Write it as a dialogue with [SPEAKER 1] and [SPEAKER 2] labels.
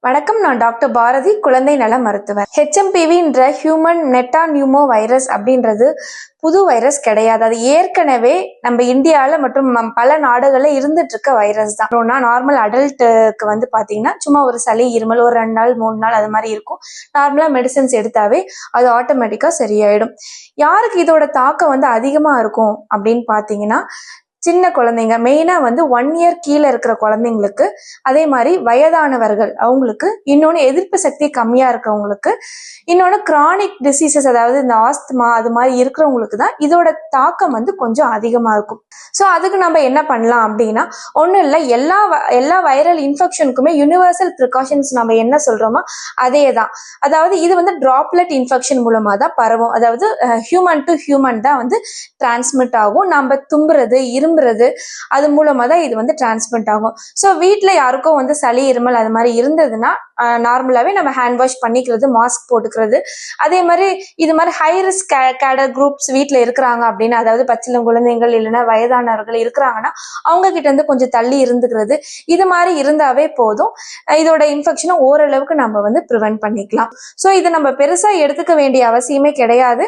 [SPEAKER 1] வணக்கம். நான் டாக்டர் பாரதி, குழந்தை நல மருத்துவர். HMPVன்ற ஹியூமன் மெட்டாநியூமோ வைரஸ் அப்படின்றது புது வைரஸ் கிடையாது. அது ஏற்கனவே நம்ம இந்தியால மற்றும் பல நாடுகள்ல இருந்துட்டு இருக்க வைரஸ் தான். நார்மல் அடல்ட்டுக்கு வந்து பாத்தீங்கன்னா சும்மா ஒரு சளி, இருமல் ஒரு 2 நாள் 3 நாள் அது மாதிரி இருக்கும். நார்மலா மெடிசன்ஸ் எடுத்தாவே அது ஆட்டோமேட்டிக்கா சரியாயிடும். யாருக்கு இதோட தாக்கம் வந்து அதிகமா இருக்கும் அப்படின்னு பாத்தீங்கன்னா, சின்ன குழந்தைங்க, மெயினா வந்து 1 இயர் கீழே இருக்கிற குழந்தைங்களுக்கு, அதே மாதிரி வயதானவர்கள் அவங்களுக்கு, இன்னொன்று எதிர்ப்பு சக்தி கம்மியா இருக்கிறவங்களுக்கு, இன்னொன்று கிரானிக் டிசீசஸ் அதாவது இந்த ஆஸ்துமா அது மாதிரி இருக்கிறவங்களுக்கு தான் இதோட தாக்கம் வந்து கொஞ்சம் அதிகமா இருக்கும். ஸோ அதுக்கு நம்ம என்ன பண்ணலாம் அப்படின்னா, ஒன்றும் இல்லை, எல்லா வைரல் இன்ஃபெக்ஷனுக்குமே யூனிவர்சல் ப்ரிகாஷன்ஸ் நம்ம என்ன சொல்றோமோ அதே தான். அதாவது இது வந்து டிராப்லெட் இன்ஃபெக்ஷன் மூலமா தான் பரவும். அதாவது ஹியூமன் டு ஹியூமன் தான் வந்து டிரான்ஸ்மிட் ஆகும். நம்ம தும்புறது, இரும்புறது அது மூலமா தான் இது வந்து டிரான்ஸ்மிட் ஆகும். ஸோ வீட்டில் யாருக்கும் வந்து சளி, இருமல் அது மாதிரி இருந்ததுன்னா நார்மலாகவே நம்ம ஹேண்ட் வாஷ் பண்ணிக்கிறது, மாஸ்க் போட்டுக்கிறது. அதே மாதிரி இது மாதிரி ஹை ரிஸ்க் கேடர் குரூப்ஸ் வீட்டில் இருக்கிறாங்க அப்படின்னா, அதாவது பச்சிளம் குழந்தைகள் இல்லைன்னா வயதானவர்கள் இருக்கிறாங்கன்னா அவங்க கிட்ட இருந்து கொஞ்சம் தள்ளி இருந்துக்கிறது. இது மாதிரி இருந்தாவே போதும். இதோட இன்ஃபெக்ஷனை ஓரளவுக்கு நம்ம வந்து ப்ரிவென்ட் பண்ணிக்கலாம். ஸோ இதை நம்ம பெருசாக எடுத்துக்க வேண்டிய அவசியமே கிடையாது.